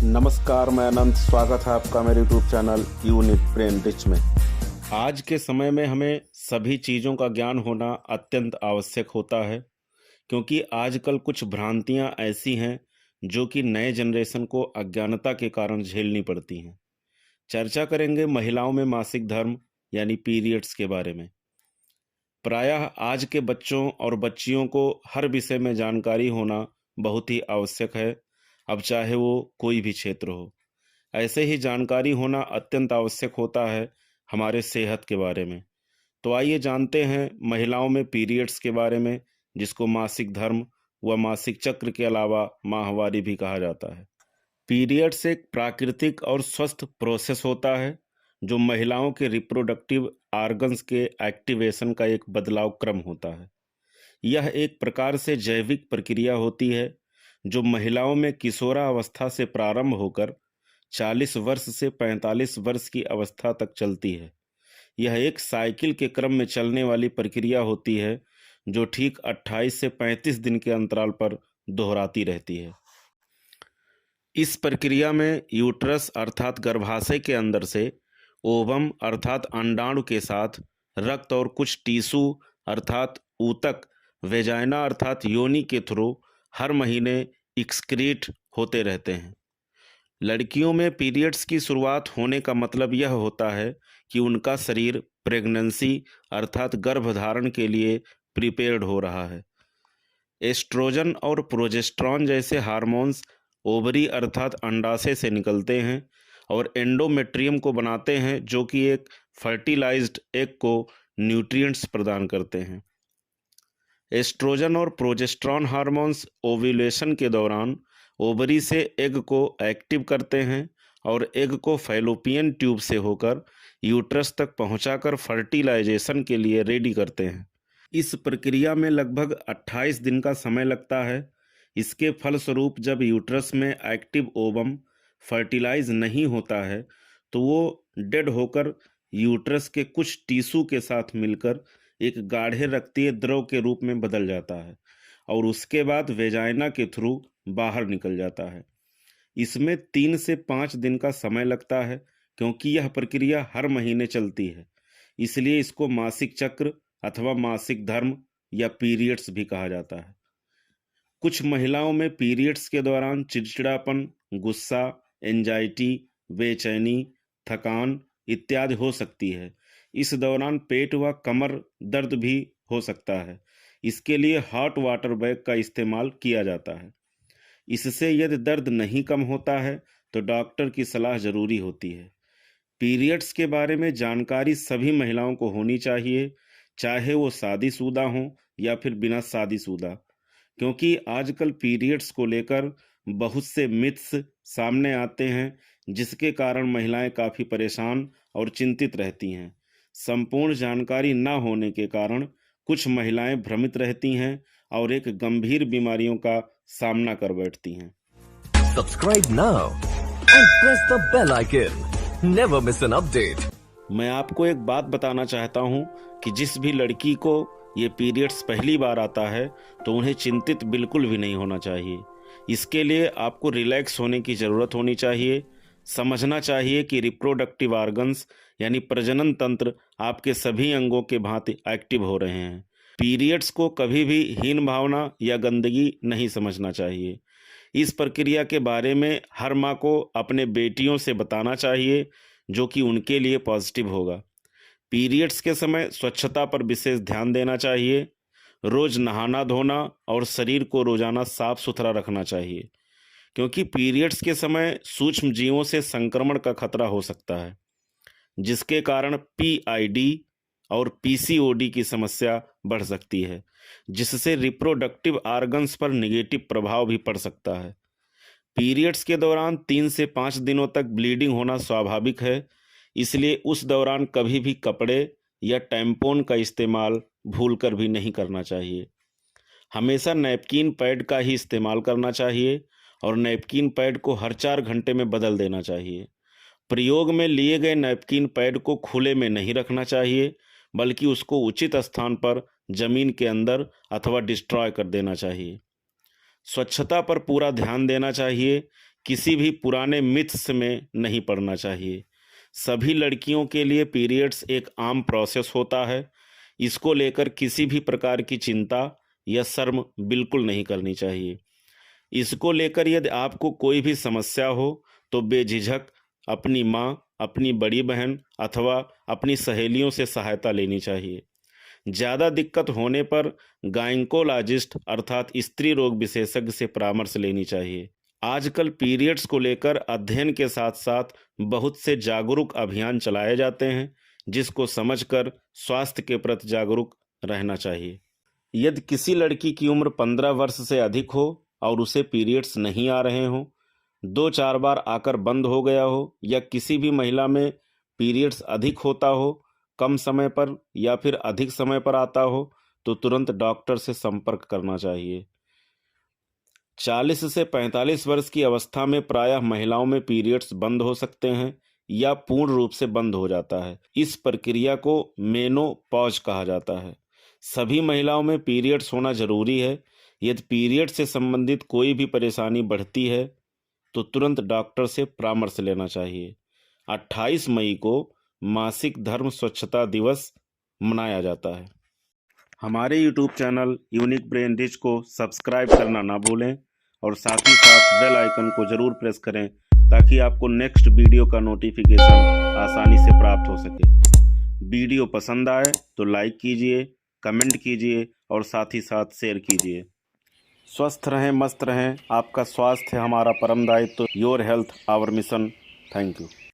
नमस्कार, मैं अनंत। स्वागत है आपका मेरे YouTube channel unique brain rich में। आज के समय में हमें सभी चीज़ों का ज्ञान होना अत्यंत आवश्यक होता है, क्योंकि आजकल कुछ भ्रांतियां ऐसी हैं जो कि नए जनरेशन को अज्ञानता के कारण झेलनी पड़ती हैं। चर्चा करेंगे महिलाओं में मासिक धर्म यानी पीरियड्स के बारे में। प्रायः आज के बच्चों और बच्चियों को हर विषय में जानकारी होना बहुत ही आवश्यक है, अब चाहे वो कोई भी क्षेत्र हो। ऐसे ही जानकारी होना अत्यंत आवश्यक होता है हमारे सेहत के बारे में। तो आइए जानते हैं महिलाओं में पीरियड्स के बारे में, जिसको मासिक धर्म व मासिक चक्र के अलावा माहवारी भी कहा जाता है। पीरियड्स एक प्राकृतिक और स्वस्थ प्रोसेस होता है जो महिलाओं के रिप्रोडक्टिव आर्गन्स के एक्टिवेशन का एक बदलाव क्रम होता है। यह एक प्रकार से जैविक प्रक्रिया होती है जो महिलाओं में किशोरावस्था से प्रारंभ होकर 40 वर्ष से 45 वर्ष की अवस्था तक चलती है। यह एक साइकिल के क्रम में चलने वाली प्रक्रिया होती है जो ठीक 28 से 35 दिन के अंतराल पर दोहराती रहती है। इस प्रक्रिया में यूट्रस अर्थात गर्भाशय के अंदर से ओवम अर्थात अंडाणु के साथ रक्त और कुछ टीशू अर्थात ऊतक वेजाइना अर्थात योनि के थ्रू हर महीने एक्सक्रीट होते रहते हैं। लड़कियों में पीरियड्स की शुरुआत होने का मतलब यह होता है कि उनका शरीर प्रेगनेंसी अर्थात गर्भधारण के लिए प्रिपेयर्ड हो रहा है। एस्ट्रोजन और प्रोजेस्टेरॉन जैसे हार्मोन्स ओवरी अर्थात अंडाशय से निकलते हैं और एंडोमेट्रियम को बनाते हैं, जो कि एक फर्टिलाइज्ड एग को न्यूट्रिएंट्स प्रदान करते हैं। एस्ट्रोजन और प्रोजेस्टेरॉन हार्मोन्स ओव्यूलेशन के दौरान ओवरी से एग को एक्टिव करते हैं और एग को फैलोपियन ट्यूब से होकर यूट्रस तक पहुंचाकर फर्टिलाइजेशन के लिए रेडी करते हैं। इस प्रक्रिया में लगभग 28 दिन का समय लगता है। इसके फलस्वरूप जब यूट्रस में एक्टिव ओवम फर्टिलाइज नहीं होता है तो वो डेड होकर यूट्रस के कुछ टिश्यू के साथ मिलकर एक गाढ़े रक्तीय द्रव के रूप में बदल जाता है और उसके बाद वेजाइना के थ्रू बाहर निकल जाता है। इसमें 3 से 5 दिन का समय लगता है, क्योंकि यह प्रक्रिया हर महीने चलती है। इसलिए इसको मासिक चक्र अथवा मासिक धर्म या पीरियड्स भी कहा जाता है। कुछ महिलाओं में पीरियड्स के दौरान चिड़चिड़ापन, गुस्सा, एंजाइटी, बेचैनी, थकान इत्यादि हो सकती है। इस दौरान पेट व कमर दर्द भी हो सकता है। इसके लिए हॉट वाटर बैग का इस्तेमाल किया जाता है। इससे यदि दर्द नहीं कम होता है तो डॉक्टर की सलाह जरूरी होती है। पीरियड्स के बारे में जानकारी सभी महिलाओं को होनी चाहिए, चाहे वो शादीशुदा हों या फिर बिना शादीशुदा, क्योंकि आजकल पीरियड्स को लेकर बहुत से मिथ्स सामने आते हैं, जिसके कारण महिलाएं काफ़ी परेशान और चिंतित रहती हैं। संपूर्ण जानकारी न होने के कारण कुछ महिलाएं भ्रमित रहती हैं और एक गंभीर बीमारियों का सामना कर बैठती हैं। Subscribe now and press the bell icon. Never miss an update. मैं आपको एक बात बताना चाहता हूं कि जिस भी लड़की को ये पीरियड्स पहली बार आता है तो उन्हें चिंतित बिल्कुल भी नहीं होना चाहिए। इसके लिए आपको रिलैक्स होने की ज़रूरत होनी चाहिए। समझना चाहिए कि रिप्रोडक्टिव ऑर्गन्स यानी प्रजनन तंत्र आपके सभी अंगों के भांति एक्टिव हो रहे हैं। पीरियड्स को कभी भी हीन भावना या गंदगी नहीं समझना चाहिए। इस प्रक्रिया के बारे में हर माँ को अपने बेटियों से बताना चाहिए, जो कि उनके लिए पॉजिटिव होगा। पीरियड्स के समय स्वच्छता पर विशेष ध्यान देना चाहिए। रोज नहाना धोना और शरीर को रोजाना साफ सुथरा रखना चाहिए, क्योंकि पीरियड्स के समय सूक्ष्म जीवों से संक्रमण का खतरा हो सकता है, जिसके कारण पीआईडी और पीसीओडी की समस्या बढ़ सकती है, जिससे रिप्रोडक्टिव ऑर्गन्स पर नेगेटिव प्रभाव भी पड़ सकता है। पीरियड्स के दौरान 3 से 5 दिनों तक ब्लीडिंग होना स्वाभाविक है, इसलिए उस दौरान कभी भी कपड़े या टैम्पोन का इस्तेमाल भूलकर भी नहीं करना चाहिए। हमेशा नैपकिन पैड का ही इस्तेमाल करना चाहिए और नैपकिन पैड को हर 4 घंटे में बदल देना चाहिए। प्रयोग में लिए गए नैपकिन पैड को खुले में नहीं रखना चाहिए, बल्कि उसको उचित स्थान पर जमीन के अंदर अथवा डिस्ट्रॉय कर देना चाहिए। स्वच्छता पर पूरा ध्यान देना चाहिए, किसी भी पुराने मिथ्स में नहीं पड़ना चाहिए। सभी लड़कियों के लिए पीरियड्स एक आम प्रोसेस होता है। इसको लेकर किसी भी प्रकार की चिंता या शर्म बिल्कुल नहीं करनी चाहिए। इसको लेकर यदि आपको कोई भी समस्या हो तो बेझिझक अपनी माँ, अपनी बड़ी बहन अथवा अपनी सहेलियों से सहायता लेनी चाहिए। ज़्यादा दिक्कत होने पर गायनेकोलॉजिस्ट अर्थात स्त्री रोग विशेषज्ञ से परामर्श लेनी चाहिए। आजकल पीरियड्स को लेकर अध्ययन के साथ साथ बहुत से जागरूक अभियान चलाए जाते हैं, जिसको समझकर स्वास्थ्य के प्रति जागरूक रहना चाहिए। यदि किसी लड़की की उम्र 15 वर्ष से अधिक हो और उसे पीरियड्स नहीं आ रहे हों, 2-4 बार आकर बंद हो गया हो, या किसी भी महिला में पीरियड्स अधिक होता हो, कम समय पर या फिर अधिक समय पर आता हो, तो तुरंत डॉक्टर से संपर्क करना चाहिए। 40 से 45 वर्ष की अवस्था में प्रायः महिलाओं में पीरियड्स बंद हो सकते हैं या पूर्ण रूप से बंद हो जाता है। इस प्रक्रिया को मेनोपॉज कहा जाता है। सभी महिलाओं में पीरियड्स होना जरूरी है। यदि पीरियड से संबंधित कोई भी परेशानी बढ़ती है तो तुरंत डॉक्टर से परामर्श लेना चाहिए। 28 मई को मासिक धर्म स्वच्छता दिवस मनाया जाता है। हमारे YouTube channel unique brain rich को सब्सक्राइब करना ना भूलें और साथ ही साथ बेल आइकन को ज़रूर प्रेस करें ताकि आपको नेक्स्ट वीडियो का नोटिफिकेशन आसानी से प्राप्त हो सके। वीडियो पसंद आए तो लाइक कीजिए, कमेंट कीजिए और साथ ही साथ शेयर कीजिए। स्वस्थ रहें, मस्त रहें। आपका स्वास्थ्य है हमारा परम दायित्व। Your health our mission. Thank you.